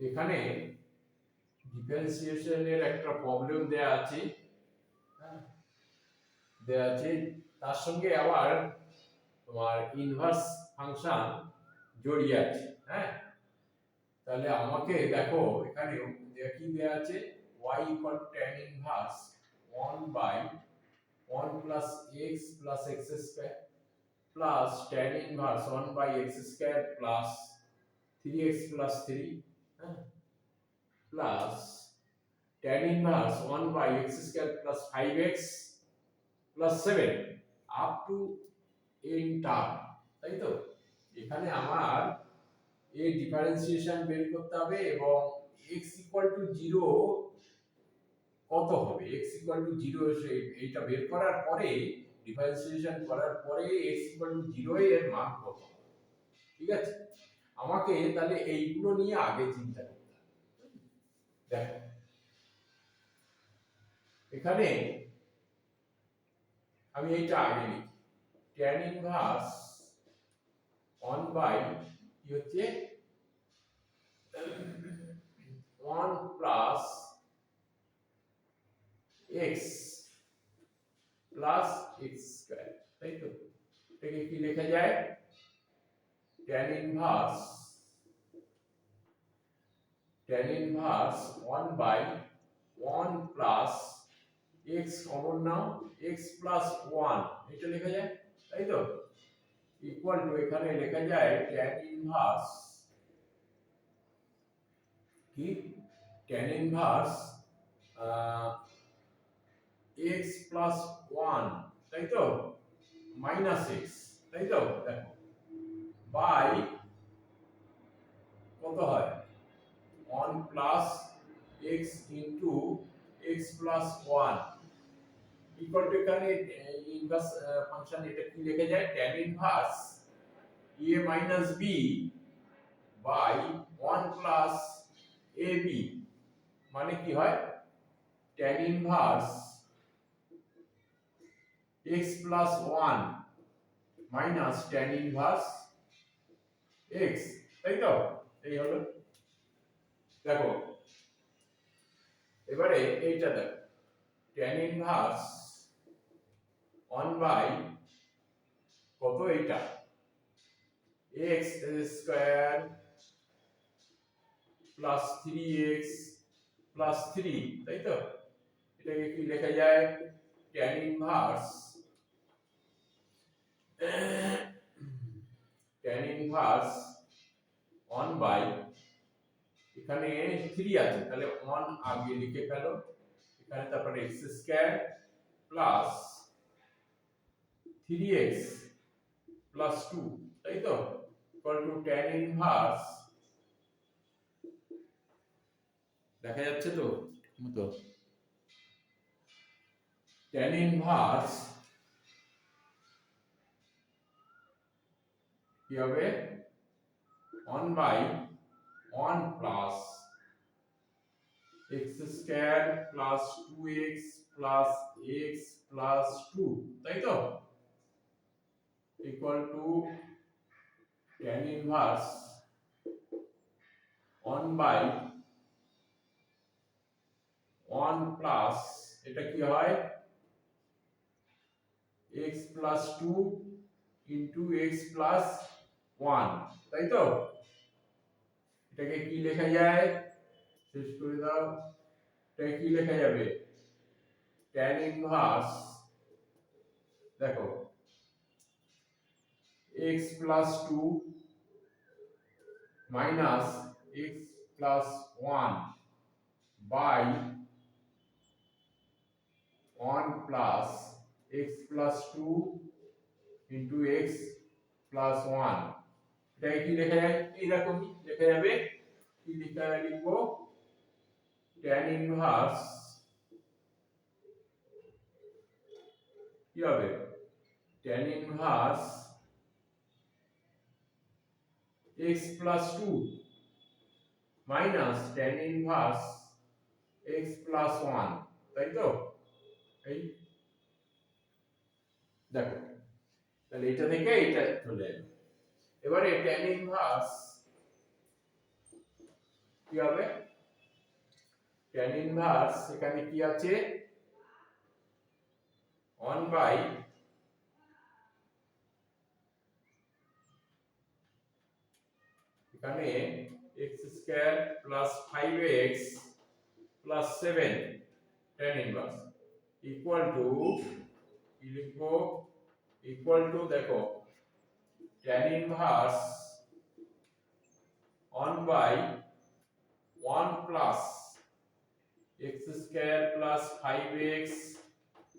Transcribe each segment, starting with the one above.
এখানে ডিফারেন্সিয়েশনের একটা প্রবলেম দেয়া আছে, তার সঙ্গে আবার তোমার ইনভার্স ফাংশন জড়িয়ে আছে। হ্যাঁ, তাহলে আমাকে দেখো এখানে কি দেয়া আছে, y equal tan inverse 1 by 1 plus x plus x square plus tan inverse 1 by x square plus 3x plus 3, হ্যাঁ, plus tan inverse 1 by x square plus 5x plus 7 up to n term. তাই তো, এখানে আমার এই differentiation বের করতে হবে এবং x equal to 0 কত হবে, x equal to 0 এইটা বের করার পরে, ডিফারেন্সিয়েশন করার পরে x equal to 0 এর মান কত হবে। ঠিক আছে, আমাকে তাহলে এইগুলো নিয়ে আগে চিন্তা করতে হবে। দেখো এখানে আমি এইটা আগে লিখি, tan ইনভার্স 1 বাই কি হচ্ছে 1 plus x plus x square. তাই তো, এটাকে কি লেখা যায়, tan inverse 1 by 1 plus x common নাও, x প্লাস 1 এটা লেখা যায়। তাই তো, ইকুয়াল টু এখানে লেখা যায় tan ইনভার্স কি, tan ইনভার্স x প্লাস 1, তাই তো, মাইনাস x, তাই তো, দেখো বাই কত হয় 1 plus x into x plus 1 equal to এখানে ইনভার্স ফাংশন এটা কি লেখা যায়, tan inverse a minus b by 1 plus ab, মানে কি হয় tan inverse x plus 1 minus tan inverse x। তাই তো, এই হলো। দেখো এবারে এইটা দেখো, tan ইনভার্স 1 বাই কত, এইটা x square plus 3x plus 3, তাই তো, এটাকে কি লেখা যায়, tan ইনভার্স 1 বাই, এখানে 3 আছে তাহলে 1 আগে লিখে ফেলো, এখানে তারপরে x square plus 3x plus 2, তাই তো, ইকুয়াল টু tan ইনভার্স, দেখা যাচ্ছে তো মতো, tan ইনভার্স কি হবে 1 by 1 plus x square plus 2x plus x plus 2, তাই তো, equal to tan inverse 1 by 1 plus এটা কি হয় x plus 2 into x plus 1, তাই তো, এটাকে কি লেখা যায়, শেষ করে দাও, এটাকে কি লেখা যাবে, tan ইনভার্স দেখো x plus 2 minus x plus 1 by 1 plus x plus 2 into x plus 1, এটাকে কি লেখা যায়, এইরকমই লেখা যাবে, কি লিখবো, tan ইনভার্স কি হবে, tan inverse x plus 2 minus tan inverse x plus 1, তাই তো, এই দেখো তাহলে এটা থেকে এটা চলে এলো। এবারে tan ইনভার্স কি হবে tan ইনভার্স এখানে কি আছে 1 বাই এখানে x square plus 5x plus 7 tan inverse equal to কি লিখবো ইকুয়াল টু দেখো tan inverse 1 by 1 plus x square plus 5x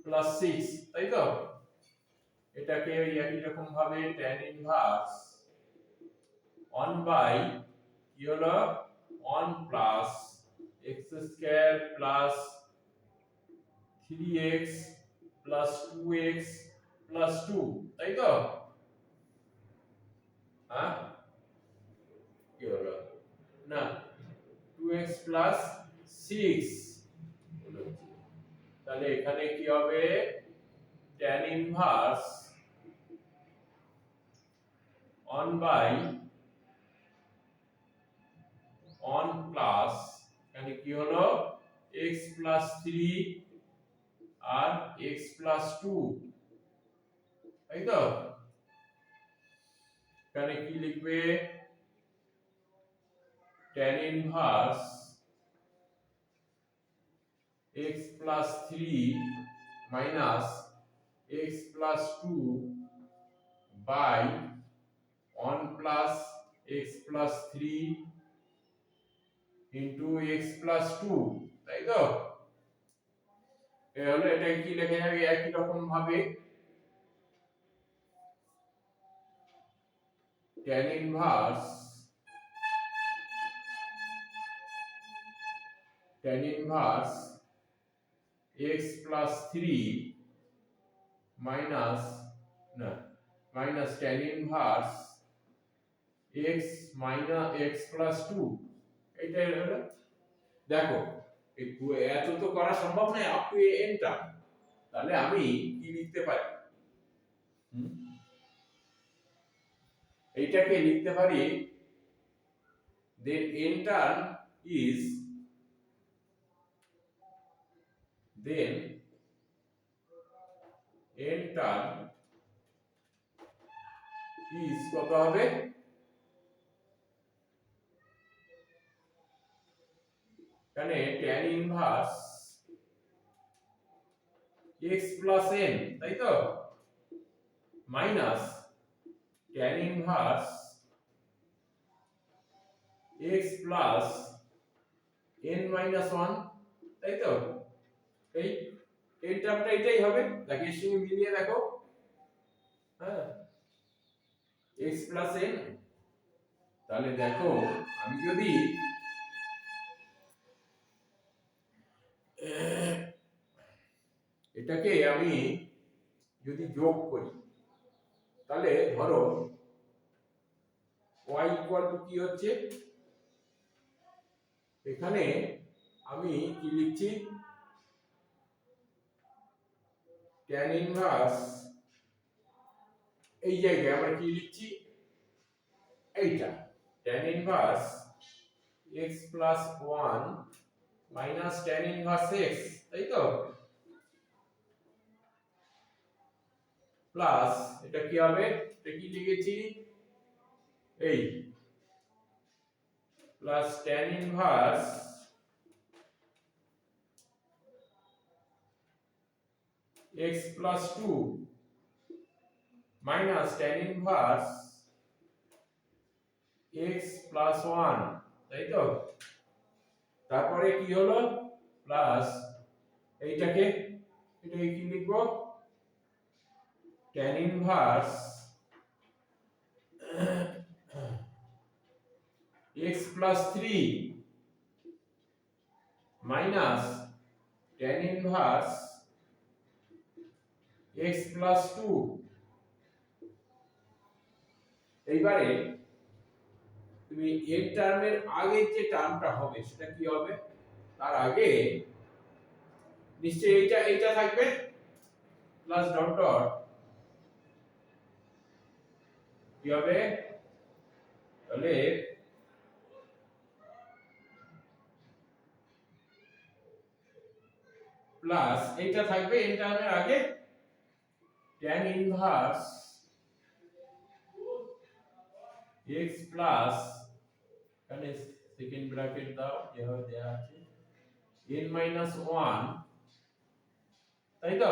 plus 6 তাই তো এটাকে একই রকম ভাবে tan ইনভার্স 1 বাই কি হলো 1 plus x square plus 3x plus 2x plus 2 তাই তো হ্যাঁ কি হলো না 2x প্লাস 6 তাহলে এখানে কি হবে tan ইনভার্স 1 বাই 1 প্লাস এখানে কি হলো x প্লাস 3 আর x প্লাস 2 তাই তো এখানে কি লিখবে tan inverse x plus 3 minus x plus 2 by 1 plus x plus 3 into x plus 2 তাই তো তাহলে এটা কি লেখা যাবে একই রকম ভাবে tan inverse x plus 3 minus tan inverse x minus x plus 2 এটা হলো দেখো এত তো করা সম্ভব নয় আপ টু n টা তাহলে আমি কি লিখতে পারি এইটাকে লিখতে পারি then n term is কত হবে এখানে tan inverse x plus n তাই তো minus tan inverse x plus n minus 1 তাই তো এই টার্মটা এটাই হবে দেখো এর সঙ্গে মিলিয়ে দেখো হ্যাঁ x plus n তাহলে দেখো আমি যদি এটাকে আমি যদি যোগ করি তাহলে ধরো y ইকুয়াল টু কি হচ্ছে এখানে আমি কি লিখছি tan ইনভার্স এই জায়গায় আমরা কি লিখছি এইটা tan inverse x plus 1 minus tan inverse x তাই তো প্লাস এটা কি হবে এটা কি লিখেছি এই plus tan inverse x plus 2 minus tan inverse x plus 1 তাই তো তারপরে কি হলো প্লাস এইটাকে এটাকে কি লিখবো tan inverse x plus 3 minus tan inverse x plus 2 এইবারে তুমি এর টার্মের আগে যে টার্মটা হবে সেটা কি হবে তার আগে নিশ্চয়ই এইটা থাকবে প্লাস ডট ডট কি হবে তাহলে প্লাস এইটা থাকবে n টার্মের আগে tan ইনভার্স x প্লাস এখানে সেকেন্ড ব্র্যাকেট দাও যেভাবে দেয়া আছে n মাইনাস 1, তাই তো,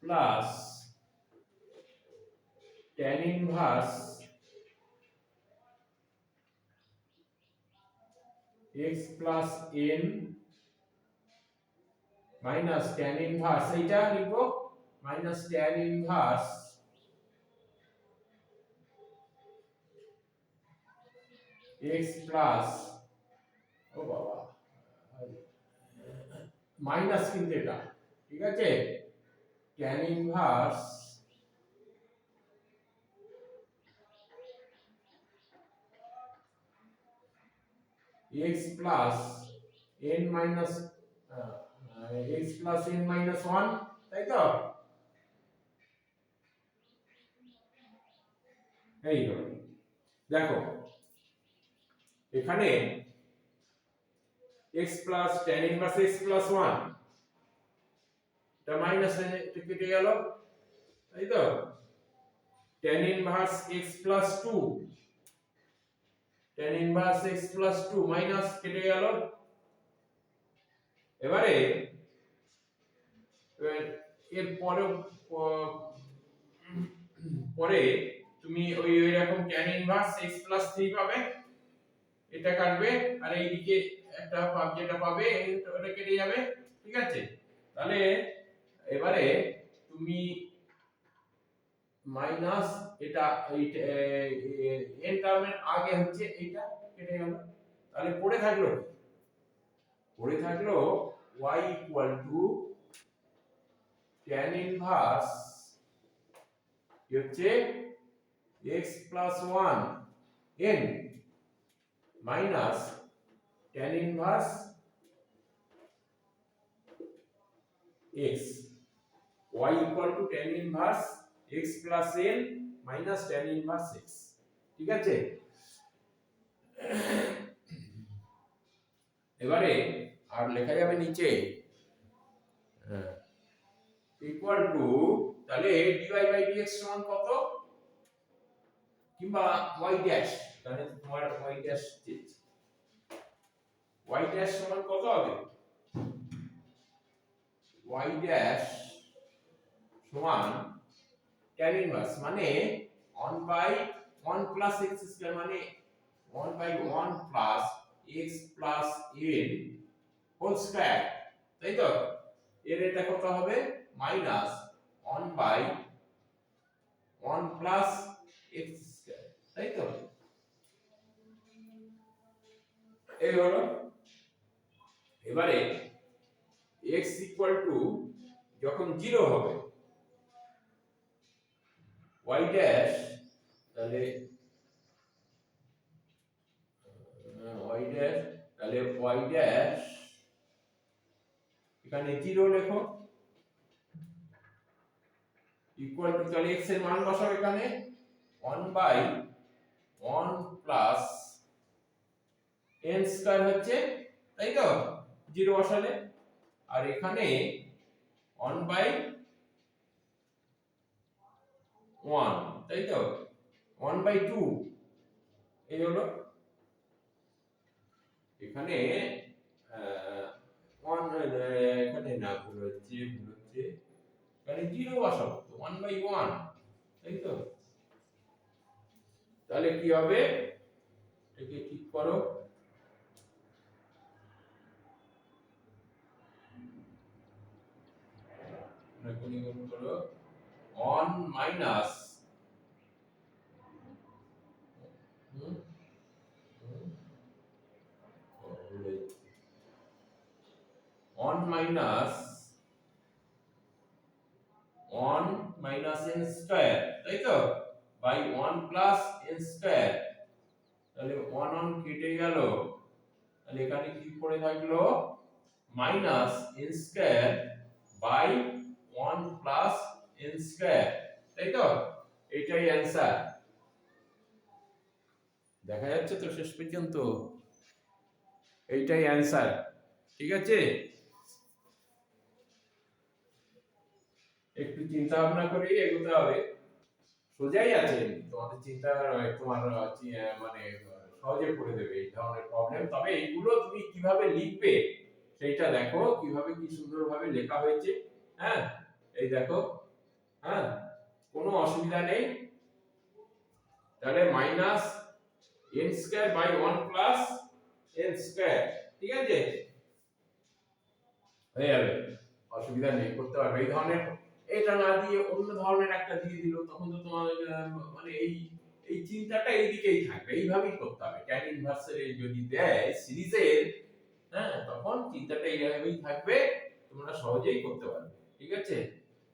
plus tan inverse x plus n minus tan inverse এইটা লিখবো minus tan inverse x plus, ও বাবা মাইনাস কিন্তু এটা, ঠিক আছে, tan inverse x plus n minus x plus n minus 1, তাই তো, এই হলো। দেখো এখানে x plus tan inverse x plus 1 এটা মাইনাস কেটে গেল, তাই তো, tan inverse x plus 2 tan inverse x plus 2 minus কেটে গেল। এবারে এর পরে তুমি ওই রকম tan ইনভার্স x প্লাস 3 পাবে, এটা কাটবে আর এইদিকে একটা যেটা পাবে ওটা কেটে যাবে, ঠিক আছে। তাহলে এবারে তুমি মাইনাস এটা n টার্মের আগে হচ্ছে এইটা কেটে গেল, তাহলে পড়ে থাকলো y equal to tan inverse হচ্ছে x plus 1 n minus tan inverse x, y equal to tan inverse x plus n minus tan inverse x, ঠিক আছে। এবারে আর লেখা যাবে নিচে ইকুয়াল টু, তাহলে dy বাই dx সমান কত, কিংবা y ড্যাশ, তাহলে তোমার y ড্যাশ সমান কত হবে, y ড্যাশ সমান tan ইনভার্স মানে 1 বাই 1 প্লাস x স্কয়ার মানে 1 by 1 plus x plus n whole square, তাই তো, এর এটা কত হবে minus 1 by 1 plus x square, তাই তো, এই হলো। এবারে x ইকুয়াল টু যখন 0 হবে y ড্যাশ, তাহলে y ড্যাশ এখানে 0 লেখো ইকুয়াল টু, তাহলে x এর মান বসাও এখানে 1 বাই 1 প্লাস n স্কয়ার হচ্ছে, তাই তো, 0 বসালে, আর এখানে 1 বাই 1, তাই তো, 1 বাই 2, এই হলো। এখানে 1 এখানে না ভুল হচ্ছে এখানে 0 বসাবো, 1 বাই 1, তাই তো, তাহলে কি হবে এটাকে ঠিক করো, করো 1 minus 1 minus 1 minus n square, তাই তো, বাই 1 প্লাস n স্কয়ার, তাহলে 1 1 কেটে গেল, তাহলে এখানে কি পড়ে থাকলো minus n square by 1 plus n square, তাই তো, এটাই অ্যানসার। দেখা যাচ্ছে তো শেষ পর্যন্ত, এইটাই অ্যানসার। ঠিক আছে, একটু চিন্তা ভাবনা করে এগোতে হবে। সোজাই আছে, তোমাদের চিন্তা তোমার মানে সহজে করে দেবে এই ধরনের প্রবলেম। তবে এইগুলো তুমি কিভাবে লিখবে সেইটা দেখো, কিভাবে কি সুন্দরভাবে লেখা হয়েছে। হ্যাঁ, এই দেখো, হ্যাঁ, কোনো অসুবিধা নেই। তাহলে minus n square by 1 plus n square, ঠিক আছে, হয়ে যাবে, অসুবিধা নেই, করতে পারবে। এই ধরনের এটা না দিয়ে অন্য ধরনের একটা দিয়ে দিল, তখন তো তোমার মানে এই এই চিন্তাটা এইদিকেই থাকবে, এইভাবেই করতে হবে। ট্যান ইনভার্সের যদি দেয় সিরিজের, হ্যাঁ, তখন চিন্তাটা এইভাবেই থাকবে, তোমরা সহজেই করতে পারবে। ঠিক আছে,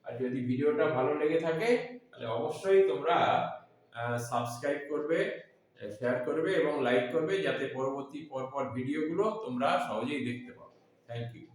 আর যদি ভিডিওটা ভালো লেগে থাকে তাহলে অবশ্যই তোমরা সাবস্ক্রাইব করবে, শেয়ার করবে এবং লাইক করবে, যাতে পরবর্তী পরপর ভিডিওগুলো তোমরা সহজেই দেখতে পাও। Thank you.